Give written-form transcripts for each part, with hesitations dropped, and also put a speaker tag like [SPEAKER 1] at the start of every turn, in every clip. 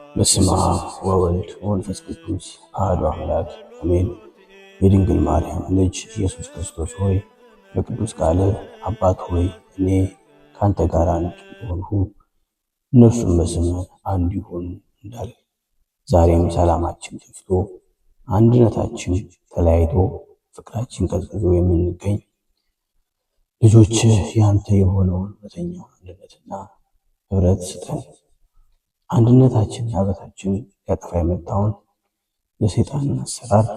[SPEAKER 1] በስመ አብ ወወልድ ወመንፈስ ቅዱስ አሐዱ አምላክ አሜን። የድንግል ማርያም ልጅ ኢየሱስ ክርስቶስ ሆይ በቅዱስ ቃልህ አባት ሆይ እኔ ካንተ ጋር አንድ ሆንሁ እነርሱም በስምህ አንድ ይሁኑ እንዳለ ዛሬም ሰላማችን ጠፍቶ አንድነታችን ተለያይቶ ፍቅራችን ቀዝቅዞ የምንገኝ ልጆች ያንተ የሆነውን እውነተኛውን አንድነትና ህብረት ስጠን። አንድነታችን ህብረታችን ሊያጠፋ የመጣውን የሰይጣንን አሰራር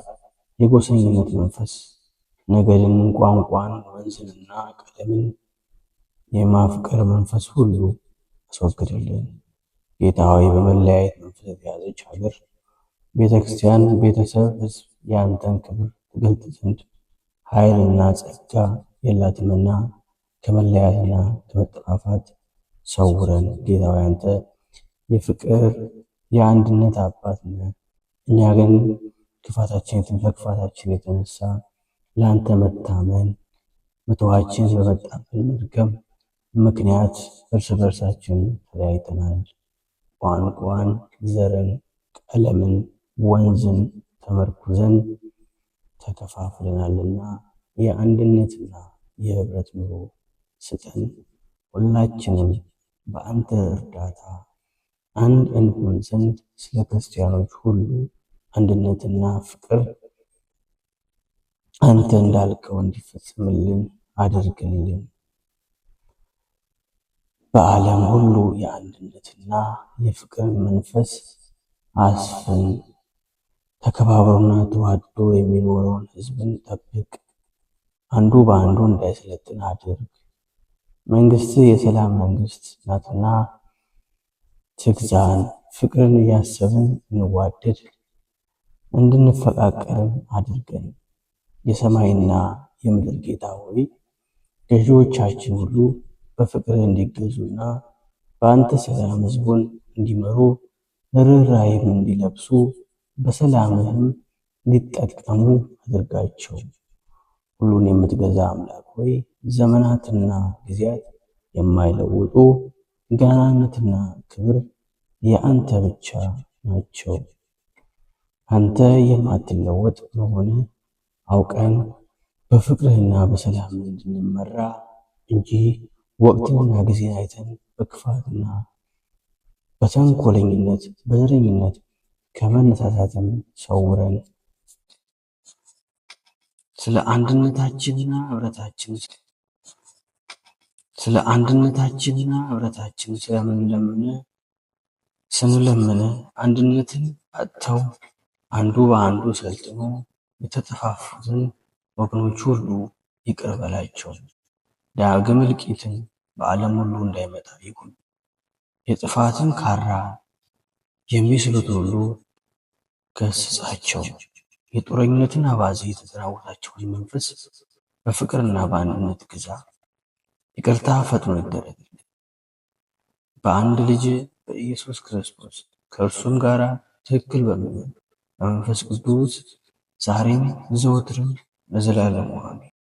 [SPEAKER 1] የጎሰኝነት መንፈስ ነገድን፣ ቋንቋን፣ ወንዝንና ቀለምን የማፍቀር መንፈስ ሁሉ አስወግድልን። ጌታ ሆይ በመለያየት መንፈስ የተያዘች ሀገር ቤተ ክርስቲያን፣ ቤተሰብ፣ ህዝብ የአንተን ክብር ትገልጥ ዘንድ ኃይልና ጸጋ የላትምና ከመለያየትና ከመጠፋፋት ሰውረን። ጌታ ሆይ አንተ የፍቅር የአንድነት አባት ነህ። እኛ ግን ከክፋታችን የተነሳ ለአንተ መታመን መተዋችን በመጣብን መርገም ምክንያት እርስ በርሳችን ተለያይተናል። ቋንቋን፣ ዘርን፣ ቀለምን፣ ወንዝን ተመርኩዘን ተከፋፍለናልና የአንድነትና የህብረት ኑሮ ስጠን። ሁላችንም በአንተ እርዳታ አንድ እንሆን ዘንድ ስለ ክርስቲያኖች ሁሉ አንድነትና ፍቅር አንተ እንዳልከው እንዲፈጸምልን አድርግልን። በዓለም ሁሉ የአንድነትና የፍቅር መንፈስ አስፍን። ተከባብሮና ተዋዶ የሚኖረውን ህዝብን ጠብቅ። አንዱ በአንዱ እንዳይሰለጥን አድርግ። መንግስት የሰላም መንግስት ናትና ትግዛን። ፍቅርን እያሰብን እንዋደድ እንድንፈቃቀርም አድርገን። የሰማይና የምድር ጌታ ሆይ ገዢዎቻችን ሁሉ በፍቅር እንዲገዙና በአንተ ሰላም ህዝቡን እንዲመሩ ርኅራኄም እንዲለብሱ በሰላምህም እንዲጠቀሙ አድርጋቸው። ሁሉን የምትገዛ አምላክ ሆይ ዘመናትና ጊዜያት የማይለውጡ ገናነትና ክብር የአንተ ብቻ ናቸው። አንተ የማትለወጥ መሆን አውቀን በፍቅርህና በሰላም እንድንመራ እንጂ ወቅትንና ጊዜን አይተን በክፋትና በተንኮለኝነት በዘረኝነት ከመነሳሳትም ሰውረን። ስለ አንድነታችንና ህብረታችን ስንለምን አንድነትን አጥተው አንዱ በአንዱ ሰልጥኖ የተጠፋፉትን ወገኖች ሁሉ ይቅር በላቸው። ዳግም እልቂትን በዓለም ሁሉ እንዳይመጣ ይሁን። የጥፋትን ካራ የሚስሉት ሁሉ ገስጻቸው። የጦረኝነትን አባዜ የተጠናወታቸውን መንፈስ በፍቅርና በአንድነት ግዛ። ይቅርታ ፈጥኖ ይደረግልን በአንድ ልጅ በኢየሱስ ክርስቶስ ከእርሱም ጋር ትክክል በሚሆን በመንፈስ ቅዱስ ዛሬም ዘወትርም ለዘላለሙ አሜን።